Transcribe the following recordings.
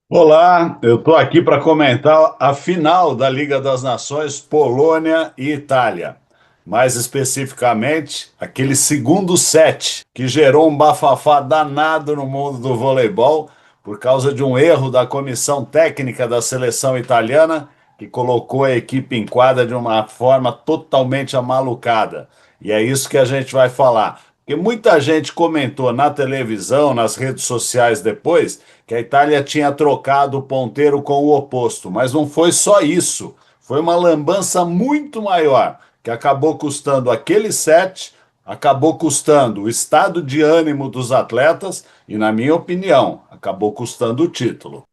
Olá, eu estou aqui para comentar a final da Liga das Nações, Polônia e Itália. Mais especificamente, aquele segundo set que gerou um bafafá danado no mundo do voleibol por causa de um erro da comissão técnica da seleção italiana que colocou a equipe em quadra de uma forma totalmente amalucada. E é isso que a gente vai falar. Porque muita gente comentou na televisão, nas redes sociais depois, que a Itália tinha trocado o ponteiro com o oposto, mas não foi só isso. Foi uma lambança muito maior, que acabou custando aquele set, acabou custando o estado de ânimo dos atletas e, na minha opinião, acabou custando o título.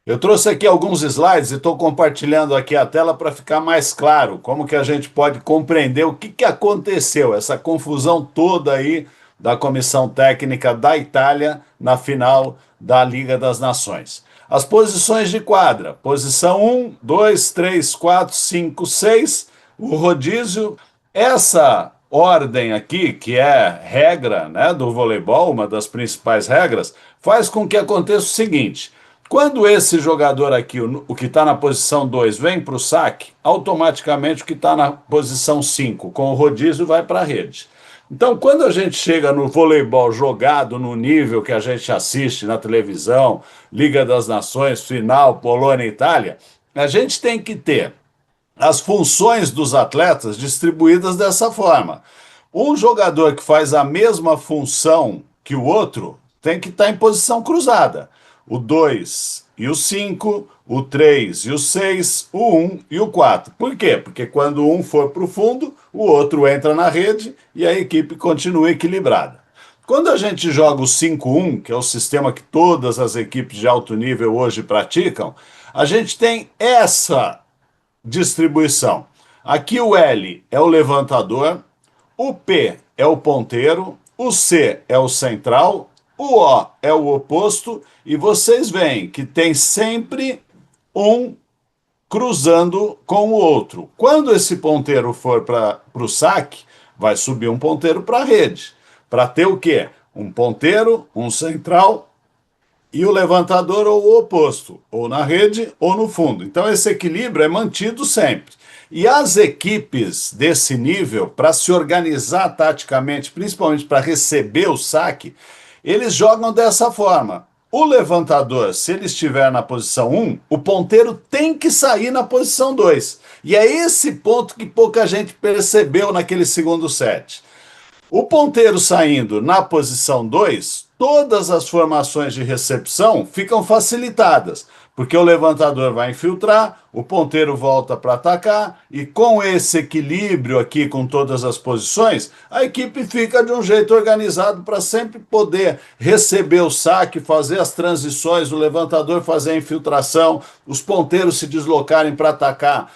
Eu trouxe aqui alguns slides e estou compartilhando aqui a tela para ficar mais claro como que a gente pode compreender o que aconteceu, essa confusão toda aí da comissão técnica da Itália na final da Liga das Nações. As posições de quadra: posição 1, 2, 3, 4, 5, 6, o rodízio. Essa ordem aqui, que é regra, né, do voleibol, uma das principais regras, faz com que aconteça o seguinte: quando esse jogador aqui, o que está na posição 2, vem para o saque, automaticamente o que está na posição 5, com o rodízio, vai para a rede. Então, quando a gente chega no voleibol jogado no nível que a gente assiste na televisão, Liga das Nações, final, Polônia e Itália, a gente tem que ter as funções dos atletas distribuídas dessa forma. Um jogador que faz a mesma função que o outro tem que estar em posição cruzada. O 2 e o 5, o 3 e o 6, o um e o 4. Por quê? Porque quando um for para o fundo, o outro entra na rede e a equipe continua equilibrada. Quando a gente joga o 5-1, que é o sistema que todas as equipes de alto nível hoje praticam, a gente tem essa distribuição. Aqui o L é o levantador, o P é o ponteiro, o C é o central, o O é o oposto, e vocês veem que tem sempre um cruzando com o outro. Quando esse ponteiro for para o saque, vai subir um ponteiro para a rede. Para ter o quê? Um ponteiro, um central e o levantador ou o oposto, ou na rede ou no fundo. Então esse equilíbrio é mantido sempre. E as equipes desse nível, para se organizar taticamente, principalmente para receber o saque, eles jogam dessa forma. O levantador, se ele estiver na posição 1, o ponteiro tem que sair na posição 2. E é esse ponto que pouca gente percebeu naquele segundo set. O ponteiro saindo na posição 2, todas as formações de recepção ficam facilitadas, porque o levantador vai infiltrar, o ponteiro volta para atacar, e com esse equilíbrio aqui com todas as posições, a equipe fica de um jeito organizado para sempre poder receber o saque, fazer as transições, o levantador fazer a infiltração, os ponteiros se deslocarem para atacar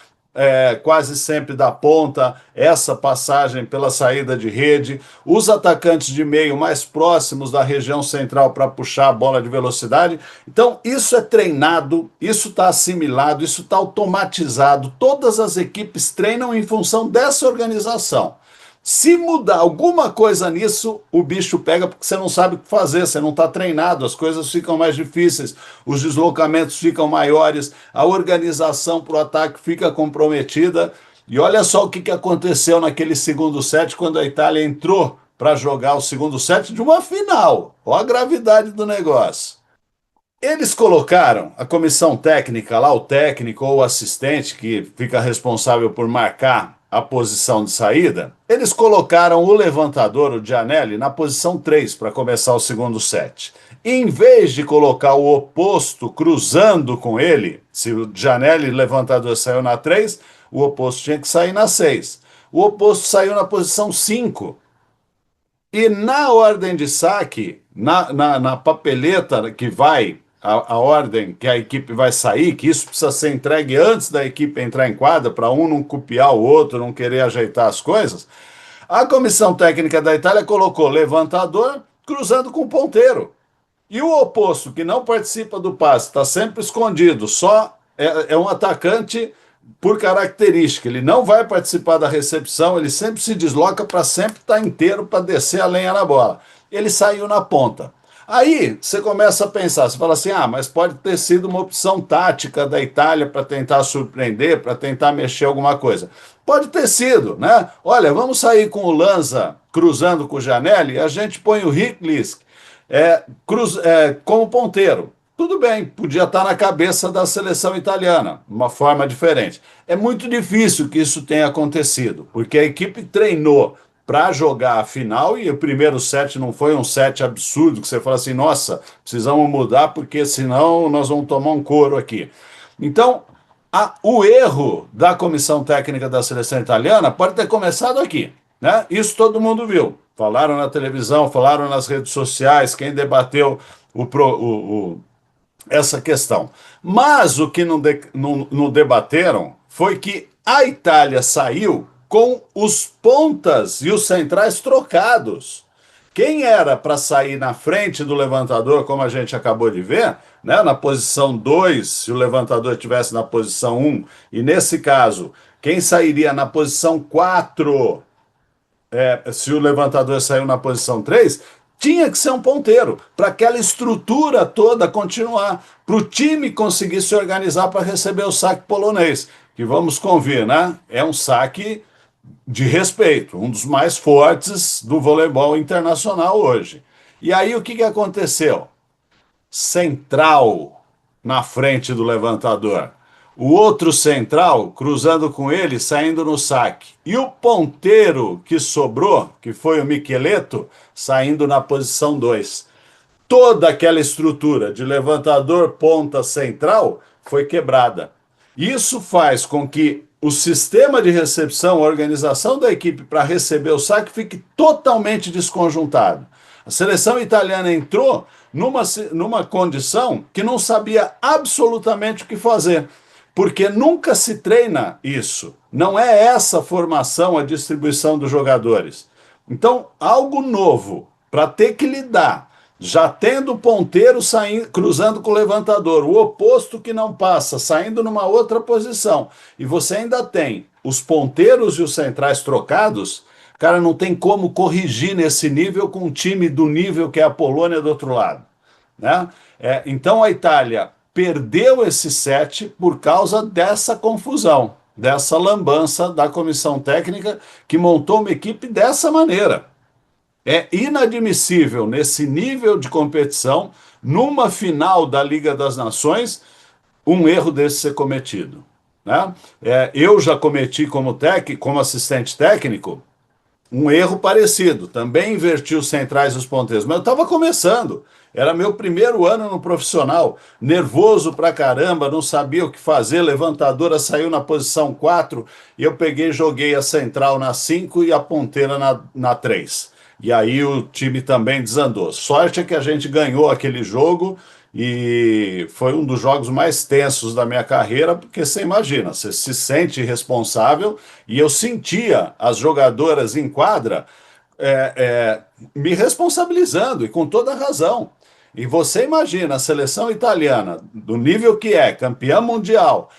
quase sempre da ponta, essa passagem pela saída de rede, os atacantes de meio mais próximos da região central para puxar a bola de velocidade. Então, isso é treinado, isso está assimilado, isso está automatizado. Todas as equipes treinam em função dessa organização. Se mudar alguma coisa nisso, o bicho pega porque você não sabe o que fazer, você não está treinado, as coisas ficam mais difíceis, os deslocamentos ficam maiores, a organização para o ataque fica comprometida. E olha só o que aconteceu naquele segundo set, quando a Itália entrou para jogar o segundo set de uma final. Olha a gravidade do negócio. Eles colocaram a comissão técnica lá, o técnico ou o assistente que fica responsável por marcar a posição de saída. Eles colocaram o levantador, o Gianelli, na posição 3 para começar o segundo set. Em vez de colocar o oposto cruzando com ele, se o Gianelli, levantador, saiu na 3, o oposto tinha que sair na 6. O oposto saiu na posição 5. E na ordem de saque, na papeleta que vai, a ordem que a equipe vai sair, que isso precisa ser entregue antes da equipe entrar em quadra, para um não copiar o outro, não querer ajeitar as coisas, a comissão técnica da Itália colocou levantador cruzando com ponteiro. E o oposto, que não participa do passe, está sempre escondido, só é um atacante por característica. Ele não vai participar da recepção, ele sempre se desloca para sempre estar inteiro para descer a lenha na bola. Ele saiu na ponta. Aí você começa a pensar, você fala assim, mas pode ter sido uma opção tática da Itália para tentar surpreender, para tentar mexer alguma coisa. Pode ter sido, né? Olha, vamos sair com o Lanza cruzando com o Janelli, a gente põe o Riklis como ponteiro. Tudo bem, podia estar na cabeça da seleção italiana, uma forma diferente. É muito difícil que isso tenha acontecido, porque a equipe treinou para jogar a final e o primeiro set não foi um set absurdo que você fala assim, nossa, precisamos mudar porque senão nós vamos tomar um couro aqui. Então, o erro da comissão técnica da seleção italiana pode ter começado aqui, né? Isso todo mundo viu. Falaram na televisão, falaram nas redes sociais, quem debateu essa questão. Mas o que não debateram foi que a Itália saiu com os pontas e os centrais trocados. Quem era para sair na frente do levantador, como a gente acabou de ver, né, na posição 2, se o levantador estivesse na posição 1, e nesse caso, quem sairia na posição 4 se o levantador saiu na posição 3, tinha que ser um ponteiro, para aquela estrutura toda continuar, para o time conseguir se organizar para receber o saque polonês, que vamos convir, né? É um saque de respeito, um dos mais fortes do voleibol internacional hoje. E aí o que aconteceu? Central na frente do levantador. O outro central cruzando com ele, saindo no saque. E o ponteiro que sobrou, que foi o Micheletto, saindo na posição 2. Toda aquela estrutura de levantador, ponta, central foi quebrada. Isso faz com que o sistema de recepção, a organização da equipe para receber o saque fique totalmente desconjuntado. A seleção italiana entrou numa condição que não sabia absolutamente o que fazer, porque nunca se treina isso. Não é essa a formação, a distribuição dos jogadores. Então, algo novo para ter que lidar, já tendo o ponteiro saindo, cruzando com o levantador, o oposto que não passa, saindo numa outra posição, e você ainda tem os ponteiros e os centrais trocados, cara, não tem como corrigir nesse nível com um time do nível que é a Polônia do outro lado, né? Então a Itália perdeu esse set por causa dessa confusão, dessa lambança da comissão técnica que montou uma equipe dessa maneira. É inadmissível nesse nível de competição, numa final da Liga das Nações, um erro desse ser cometido, né? Eu já cometi como assistente técnico um erro parecido. Também inverti os centrais e os ponteiros, mas eu estava começando. Era meu primeiro ano no profissional, nervoso pra caramba, não sabia o que fazer. Levantadora saiu na posição 4 e eu peguei e joguei a central na 5 e a ponteira na 3. E aí o time também desandou. Sorte é que a gente ganhou aquele jogo e foi um dos jogos mais tensos da minha carreira, porque você imagina, você se sente responsável e eu sentia as jogadoras em quadra me responsabilizando e com toda razão. E você imagina a seleção italiana, do nível que é, campeã mundial,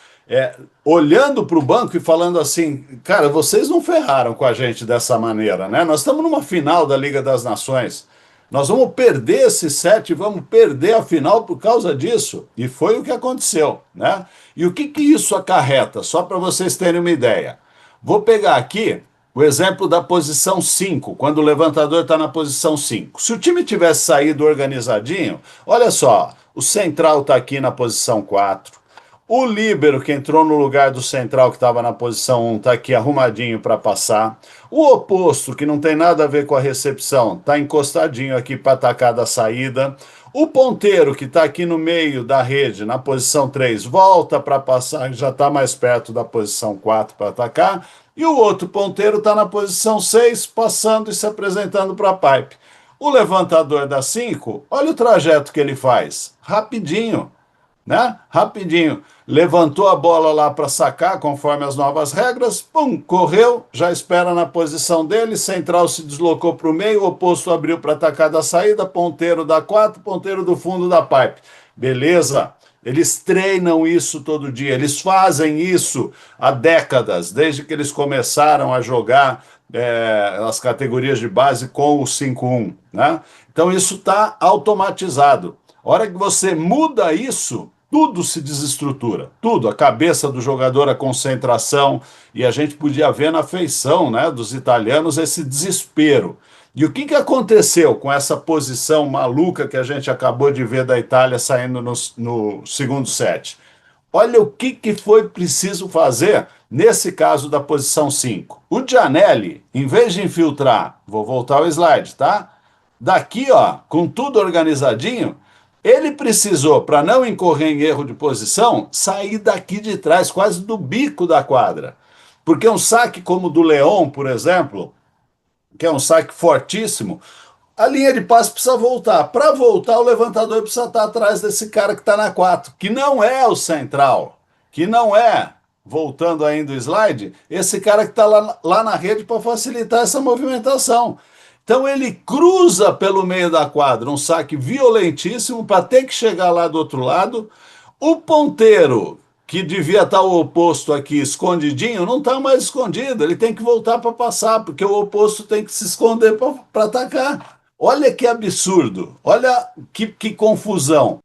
olhando para o banco e falando assim, cara, vocês não ferraram com a gente dessa maneira, né? Nós estamos numa final da Liga das Nações. Nós vamos perder esse set, vamos perder a final por causa disso. E foi o que aconteceu, né? E o que isso acarreta? Só para vocês terem uma ideia. Vou pegar aqui o exemplo da posição 5, quando o levantador está na posição 5. Se o time tivesse saído organizadinho, olha só, o central está aqui na posição 4. O líbero, que entrou no lugar do central, que estava na posição 1, está aqui arrumadinho para passar. O oposto, que não tem nada a ver com a recepção, está encostadinho aqui para atacar da saída. O ponteiro, que está aqui no meio da rede, na posição 3, volta para passar, já está mais perto da posição 4 para atacar. E o outro ponteiro está na posição 6, passando e se apresentando para a pipe. O levantador da 5, olha o trajeto que ele faz. Rapidinho, né? Rapidinho. Levantou a bola lá para sacar, conforme as novas regras, pum, correu, já espera na posição dele, central se deslocou para o meio, o oposto abriu para atacar da saída, ponteiro da 4, ponteiro do fundo da pipe. Beleza? Eles treinam isso todo dia, eles fazem isso há décadas, desde que eles começaram a jogar as categorias de base com o 5-1, né? Então isso está automatizado. A hora que você muda isso, tudo se desestrutura, tudo, a cabeça do jogador, a concentração, e a gente podia ver na feição, né, dos italianos esse desespero. E o que, que aconteceu com essa posição maluca que a gente acabou de ver da Itália saindo no segundo set? Olha o que, que foi preciso fazer nesse caso da posição 5. O Gianelli, em vez de infiltrar, vou voltar ao slide, tá? Daqui, ó, com tudo organizadinho, ele precisou, para não incorrer em erro de posição, sair daqui de trás, quase do bico da quadra. Porque um saque como o do Leão, por exemplo, que é um saque fortíssimo, a linha de passe precisa voltar. Para voltar, o levantador precisa estar atrás desse cara que está na 4, que não é o central, que não é, voltando ainda o slide, esse cara que está lá na rede para facilitar essa movimentação. Então ele cruza pelo meio da quadra, um saque violentíssimo para ter que chegar lá do outro lado. O ponteiro, que devia estar o oposto aqui escondidinho, não está mais escondido. Ele tem que voltar para passar, porque o oposto tem que se esconder para atacar. Olha que absurdo, olha que confusão.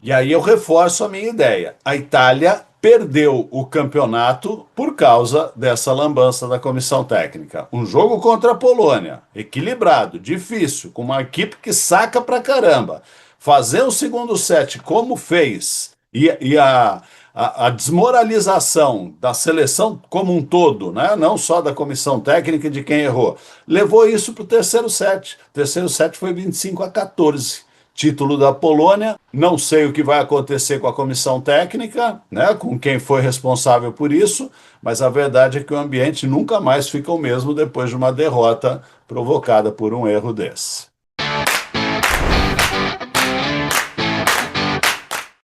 E aí eu reforço a minha ideia. A Itália perdeu o campeonato por causa dessa lambança da comissão técnica. Um jogo contra a Polônia, equilibrado, difícil, com uma equipe que saca pra caramba. Fazer o segundo set como fez e a desmoralização da seleção como um todo, né? Não só da comissão técnica e de quem errou, levou isso para o terceiro set. O terceiro set foi 25-14. Título da Polônia. Não sei o que vai acontecer com a comissão técnica, né, com quem foi responsável por isso, mas a verdade é que o ambiente nunca mais fica o mesmo depois de uma derrota provocada por um erro desse.